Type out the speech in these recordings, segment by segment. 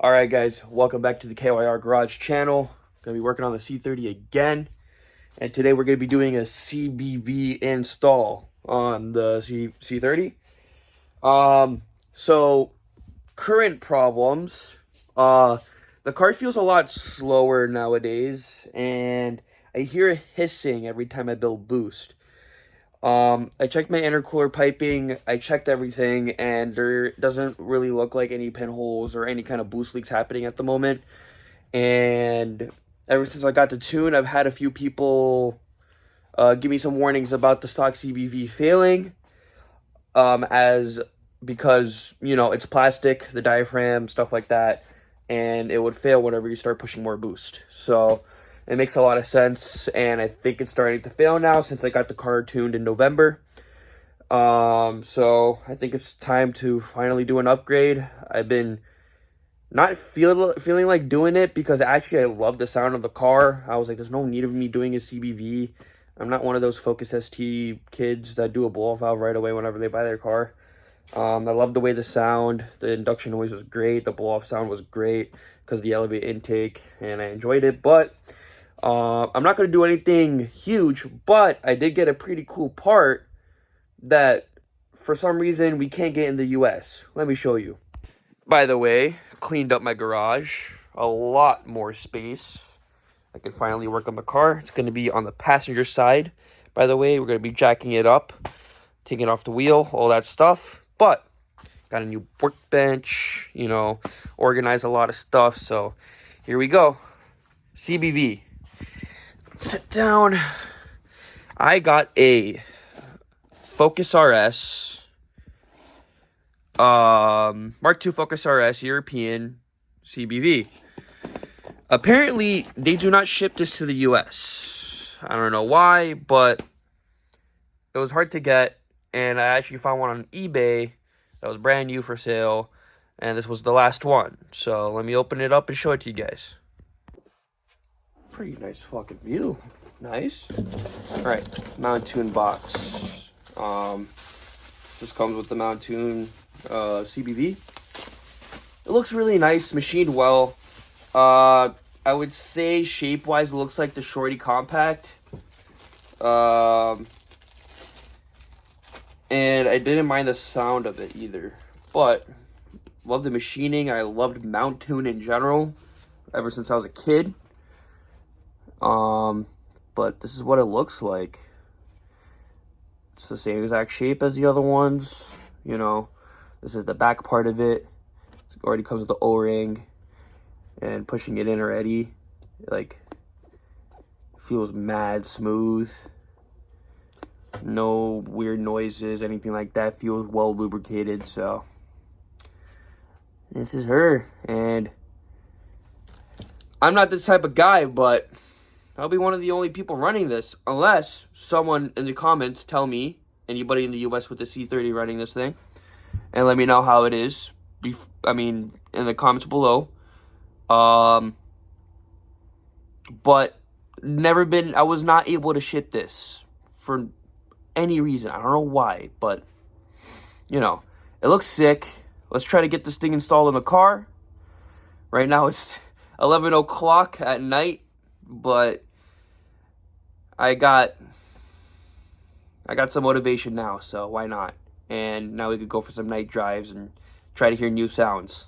Alright guys, welcome back to the KYR Garage channel. Gonna be working on the C30 again. And today we're gonna be doing a CBV install on the C30. So current problems. The car feels a lot slower nowadays, and I hear a hissing every time I build boost. I checked my intercooler piping, I checked everything, and there doesn't really look like any pinholes or any kind of boost leaks happening at the moment. And ever since I got the tune, I've had a few people give me some warnings about the stock CBV failing, as because, you know, it's plastic, the diaphragm, stuff like that, and it would fail whenever you start pushing more boost. So it makes a lot of sense, and I think it's starting to fail now since I got the car tuned in November. So I think it's time to finally do an upgrade. I've been not feeling like doing it because actually I love the sound of the car. I was like, there's no need of me doing a CBV. I'm not one of those Focus ST kids that do a blow-off valve right away whenever they buy their car. I love the way the sound, the induction noise was great, the blow-off sound was great because of the elevated intake, and I enjoyed it. But I'm not going to do anything huge, but I did get a pretty cool part that for some reason we can't get in the US. Let me show you. By the way, cleaned up my garage, a lot more space. I can finally work on the car. It's going to be on the passenger side. By the way, we're going to be jacking it up, taking it off the wheel, all that stuff. But got a new workbench, you know, organize a lot of stuff. So here we go. CBV. Sit down. I got a Focus RS, Mark II Focus RS European CBV. Apparently, they do not ship this to the US. I don't know why, but it was hard to get, and I actually found one on eBay that was brand new for sale, and this was the last one. So let me open it up and show it to you guys. Pretty nice fucking view. Nice. Alright, Mountune box. Just comes with the Mountune CBV. It looks really nice, machined well. I would say shape-wise, it looks like the Shorty Compact. And I didn't mind the sound of it either. But, love the machining. I loved Mountune in general, ever since I was a kid. But this is what it looks like. It's the same exact shape as the other ones. You know, this is the back part of it. It already comes with the O-ring. And pushing it in already, like, feels mad smooth. No weird noises, anything like that. Feels well lubricated, so this is her. And I'm not this type of guy, but I'll be one of the only people running this, unless someone in the comments tell me, anybody in the US with the C30 running this thing, and let me know how it is. I mean, in the comments below. But I was not able to ship this for any reason. I don't know why, but, you know, it looks sick. Let's try to get this thing installed in the car. Right now it's 11 o'clock at night, but I got some motivation now, so why not? And now we could go for some night drives and try to hear new sounds.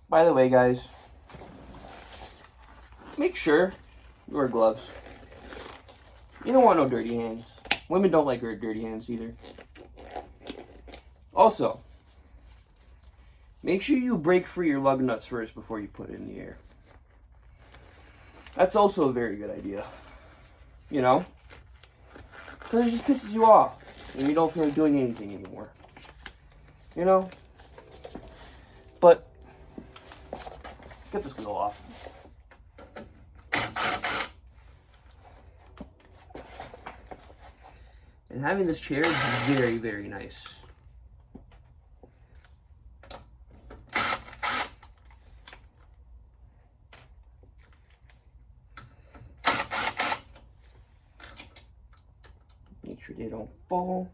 By the way, guys, make sure you wear gloves. You don't want no dirty hands. Women don't like dirty hands either. Also, make sure you break free your lug nuts first before you put it in the air. That's also a very good idea. You know? Because it just pisses you off. And you don't feel like doing anything anymore. You know? But get this wheel off. And having this chair is very, very nice. Make sure they don't fall.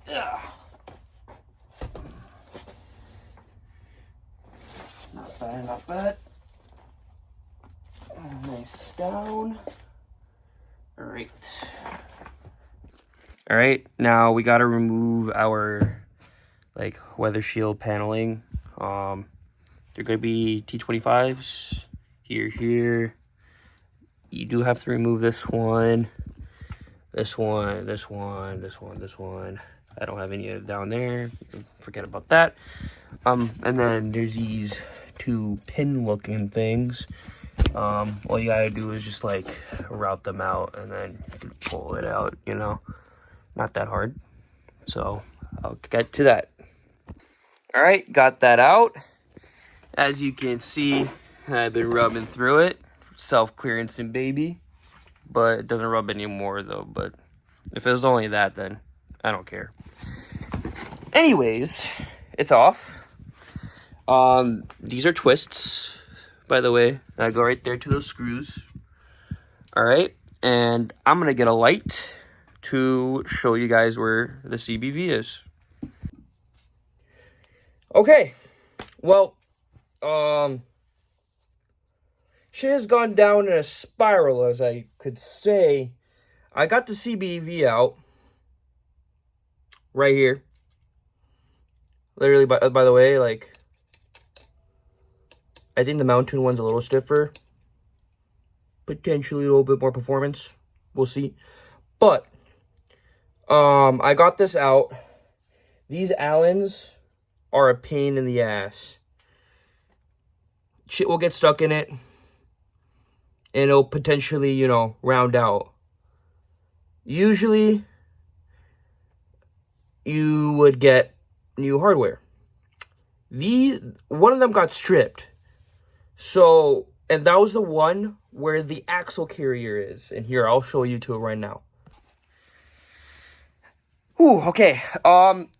Yeah. Not bad, not bad. Nice down. All right. All right, now we got to remove our like weather shield paneling. They're going to be T25s here. You do have to remove this one. This one. I don't have any of down there. You can forget about that. And then there's these two pin looking things. All you gotta do is just like route them out and then you can pull it out, you know, not that hard. So I'll get to that. All right, got that out. As you can see, I've been rubbing through it, self-clearancing baby, but it doesn't rub anymore though. But if it was only that, then I don't care. Anyways, it's off. These are twists, by the way. I go right there to those screws. All right, and I'm gonna get a light to show you guys where the CBV is. Okay, well, shit has gone down in a spiral, as I could say. I got the CBV out right here. Literally, by the way, like, I think the Mountune one's a little stiffer. Potentially a little bit more performance. We'll see. But, I got this out. These Allens are a pain in the ass. Shit will get stuck in it. And it'll potentially, you know, round out. Usually, you would get new hardware. One of them got stripped. So, and that was the one where the axle carrier is. And here, I'll show you to it right now. Ooh, okay.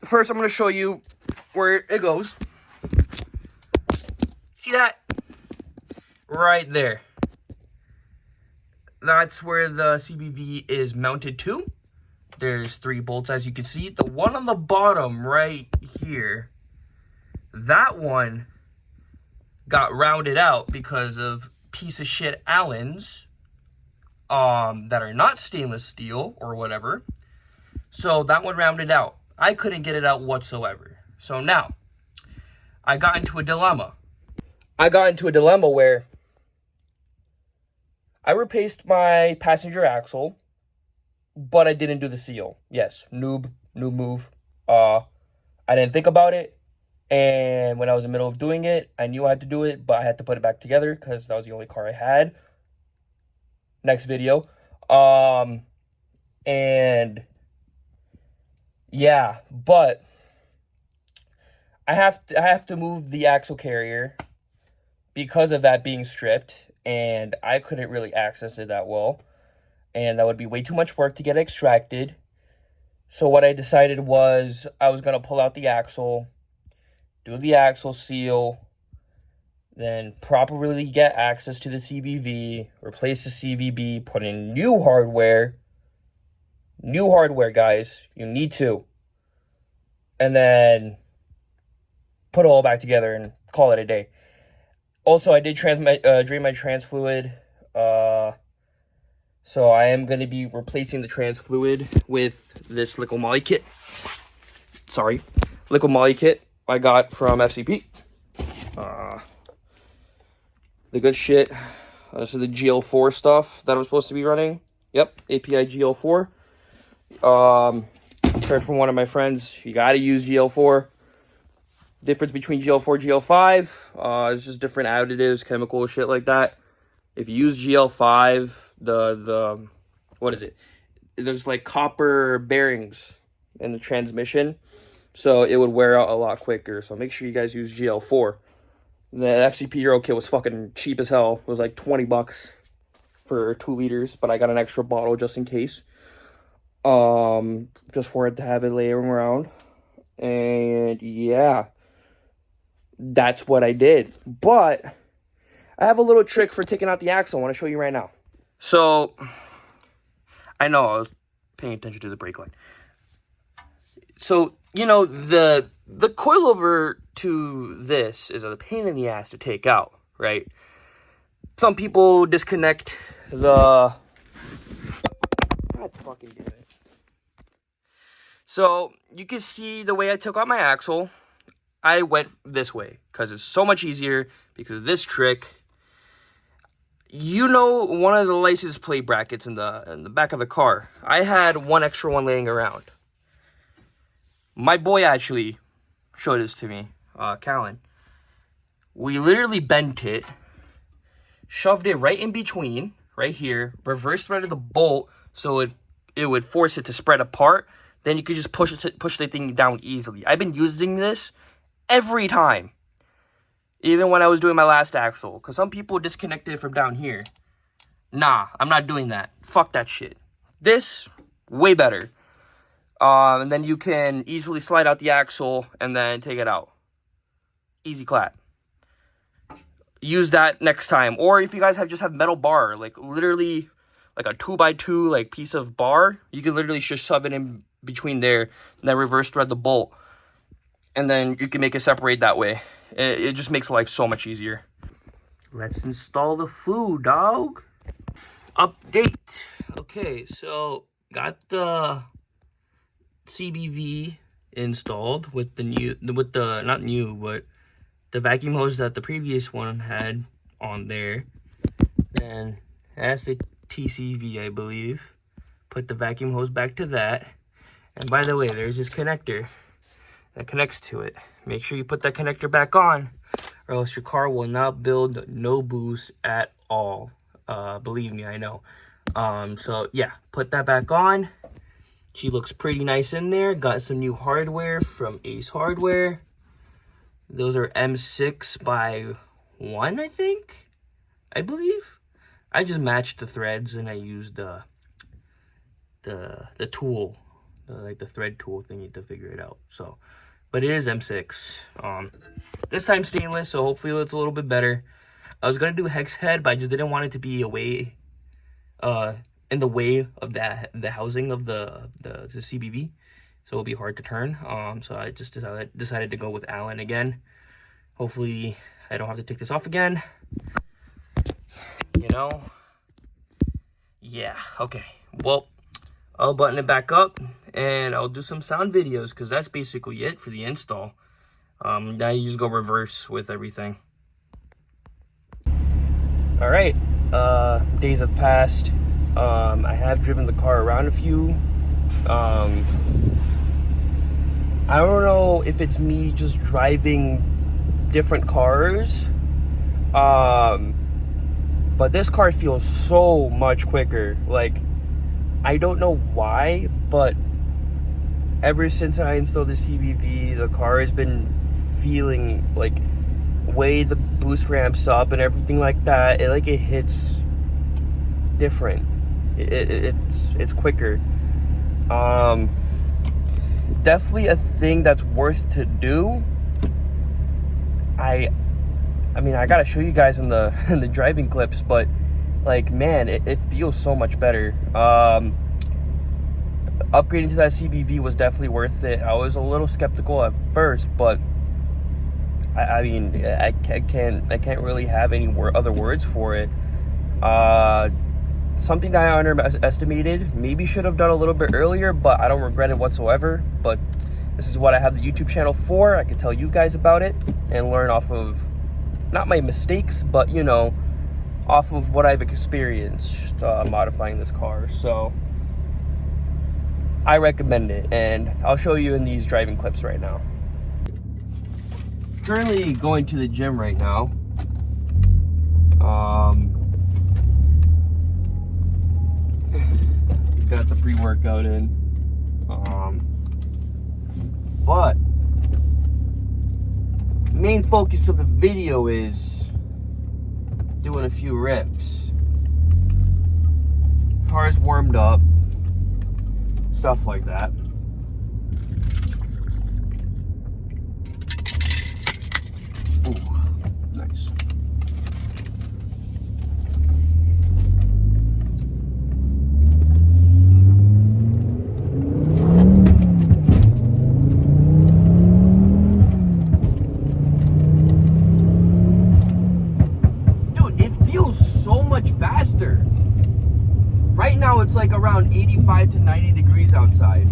First I'm going to show you where it goes. See that? Right there. That's where the CBV is mounted to. There's 3 bolts, as you can see. The one on the bottom right here, that one got rounded out because of piece of shit Allens that are not stainless steel or whatever. So that one rounded out. I couldn't get it out whatsoever. So now, I got into a dilemma. Where I replaced my passenger axle, but I didn't do the seal. Yes, noob move. I didn't think about it. And when I was in the middle of doing it, I knew I had to do it, but I had to put it back together because that was the only car I had. Next video. And yeah, but I have to move the axle carrier because of that being stripped, and I couldn't really access it that well, and that would be way too much work to get it extracted. So what I decided was I was going to pull out the axle, do the axle seal, then properly get access to the CBV, replace the CVB, put in new hardware. New hardware, guys. You need to. And then put it all back together and call it a day. Also, I did drain my trans fluid. So I am going to be replacing the trans fluid with this liquid moly kit. Liquid moly kit I got from FCP. The good shit. This is the GL4 stuff that I'm supposed to be running. Yep, API GL4. Heard from one of my friends, you gotta use GL4. Difference between GL4 and GL5, it's just different additives, chemical shit like that. If you use GL5, what is it? There's like copper bearings in the transmission, so it would wear out a lot quicker. So make sure you guys use GL4. The FCP Euro kit was fucking cheap as hell. It was like 20 bucks for 2 liters, but I got an extra bottle just in case. Just for it to have it laying around. And yeah, that's what I did. But I have a little trick for taking out the axle I want to show you right now. So I know I was paying attention to the brake line. So, you know, the coilover to this is a pain in the ass to take out, right? Some people disconnect the... God fucking damn it. So, you can see the way I took out my axle. I went this way because it's so much easier because of this trick. You know, one of the license plate brackets in the back of the car. I had one extra one laying around. My boy actually showed this to me, Callan. We literally bent it, shoved it right in between, right here, reverse threaded the bolt so it would force it to spread apart. Then you could just push the thing down easily. I've been using this every time, even when I was doing my last axle, because some people disconnected it from down here. Nah, I'm not doing that. Fuck that shit. This, way better. And then you can easily slide out the axle and then take it out. Easy clap. Use that next time. Or if you guys just have metal bar, like literally like a 2x2 like piece of bar, you can literally just shove it in between there and then reverse thread the bolt. And then you can make it separate that way. It just makes life so much easier. Let's install the food, dog. Update. Okay, so got the CBV installed with the not new, but the vacuum hose that the previous one had on there. Then that's the TCV, I believe. Put the vacuum hose back to that. And by the way, there's this connector that connects to it. Make sure you put that connector back on, or else your car will not build no boost at all. Believe me, I know. So yeah, put that back on. She looks pretty nice in there. Got some new hardware from Ace Hardware. Those are M6 by 1, I believe. I just matched the threads and I used the tool, like the thread tool thingy to figure it out. So, but it is M6. This time stainless, so hopefully it's a little bit better. I was gonna do hex head, but I just didn't want it to be in the way of the housing of the CBV, so it'll be hard to turn. So I just decided to go with Allen again. Hopefully I don't have to take this off again. You know? Yeah, okay. Well, I'll button it back up and I'll do some sound videos because that's basically it for the install. Now you just go reverse with everything. All right, days have passed. I have driven the car around a few. I don't know if it's me just driving different cars, but this car feels so much quicker. Like, I don't know why, but ever since I installed the CBV, the car has been feeling like way the boost ramps up and everything like that. It hits different. It's quicker. Definitely a thing that's worth to do. I mean, I gotta show you guys in the driving clips, but like, man, it feels so much better. Upgrading to that CBV was definitely worth it. I was a little skeptical at first, but I mean, I can't really have any other words for it. Something that I underestimated, maybe should have done a little bit earlier, but I don't regret it whatsoever. But this is what I have the YouTube channel for. I can tell you guys about it and learn off of, not my mistakes, but, you know, off of what I've experienced modifying this car. So I recommend it, and I'll show you in these driving clips right now. Currently going to the gym right now. Got the pre-workout in. But main focus of the video is doing a few reps. Car's warmed up, stuff like that. Ooh, nice. much faster. Right now it's like around 85 to 90 degrees outside.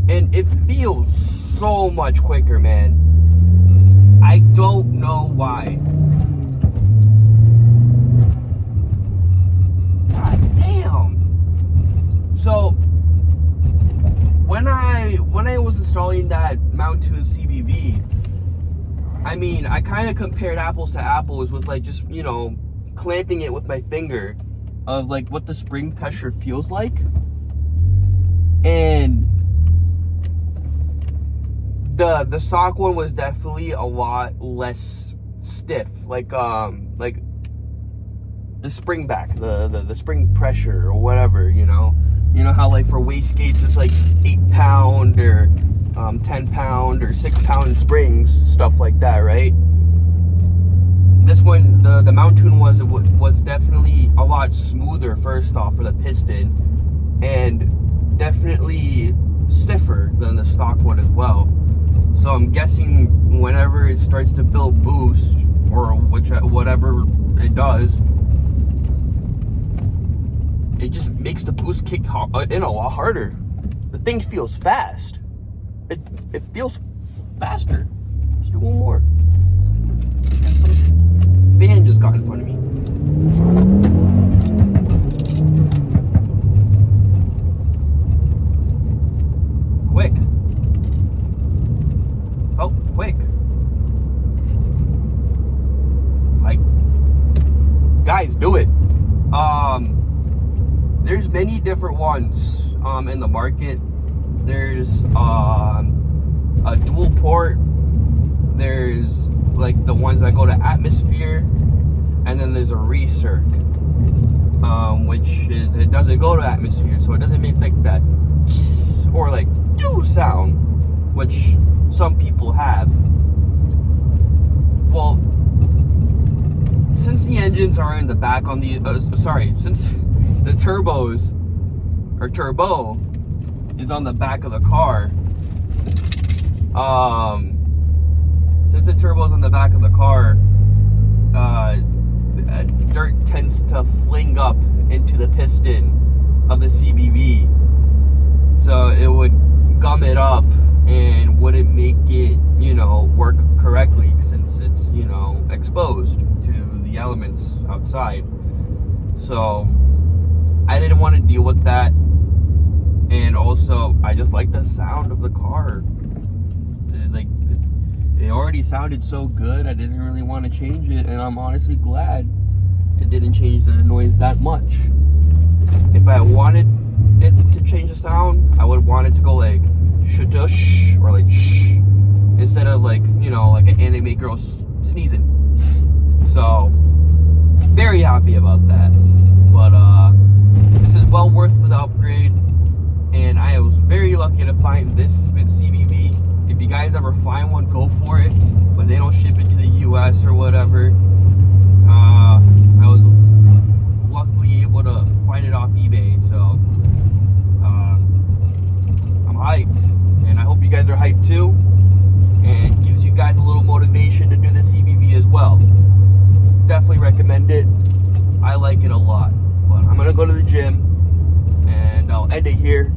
And it feels so much quicker, man. I don't know why. God damn. So when I was installing that Mountune CBV, I mean, I kind of compared apples to apples with like just, you know, clamping it with my finger of like what the spring pressure feels like. And the stock one was definitely a lot less stiff, like the spring back, the spring pressure or whatever, you know how like for wastegates it's like 8 pound or 10 pound or 6 pound springs, stuff like that, right? This one, the Mountune was definitely a lot smoother, first off, for the piston, and definitely stiffer than the stock one as well. So I'm guessing whenever it starts to build boost, or whatever it does, it just makes the boost kick in a lot harder. The thing feels fast. It feels faster. Let's do one more. And some van just got in front of me. Quick. Felt quick. Like, guys, do it. There's many different ones in the market. There's a dual port. There's like the ones that go to atmosphere, and then there's a recirc, which is, it doesn't go to atmosphere, so it doesn't make like that or like do sound, which some people have. Well, since the engines are in the back on the since the turbos or turbo is on the back of the car, since the turbo's on the back of the car, dirt tends to fling up into the piston of the CBV, so it would gum it up and wouldn't make it, you know, work correctly, since it's, you know, exposed to the elements outside. So I didn't want to deal with that, and also I just like the sound of the car. It already sounded so good, I didn't really want to change it, and I'm honestly glad it didn't change the noise that much. If I wanted it to change the sound, I would want it to go like shh or like shh, instead of like, you know, like an anime girl sneezing. So very happy about that. But this is well worth the upgrade, and I was very lucky to find this CBV. If you guys ever find one, go for it, but they don't ship it to the US or whatever. I was luckily able to find it off eBay, so I'm hyped, and I hope you guys are hyped too, and gives you guys a little motivation to do the CBV as well. Definitely recommend it. I like it a lot. But I'm gonna go to the gym, and I'll end it here.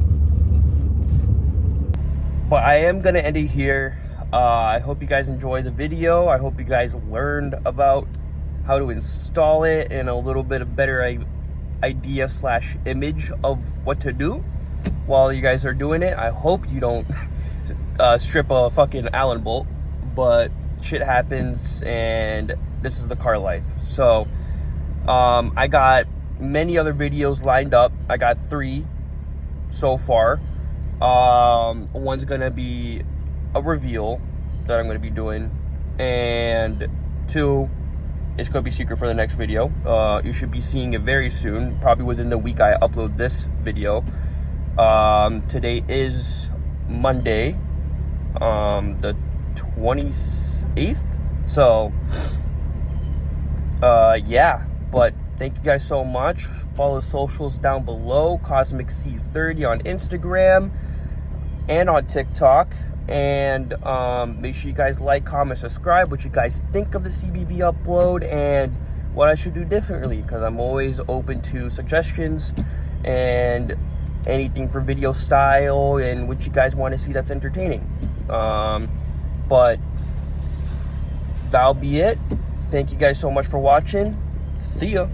But I am gonna end it here. I hope you guys enjoyed the video. I hope you guys learned about how to install it and a little bit of better idea / image of what to do while you guys are doing it. I hope you don't strip a fucking Allen bolt, but shit happens, and this is the car life. So I got many other videos lined up. I got 3 so far. One's gonna be a reveal that I'm gonna be doing, and 2 is gonna be secret for the next video. You should be seeing it very soon, probably within the week I upload this video. Today is Monday, the 28th. So yeah, but thank you guys so much. Follow socials down below, Cosmic C30 on Instagram and on TikTok. And make sure you guys like, comment, subscribe, what you guys think of the CBV upload and what I should do differently, because I'm always open to suggestions and anything for video style and what you guys want to see that's entertaining. But that'll be it. Thank you guys so much for watching. See ya.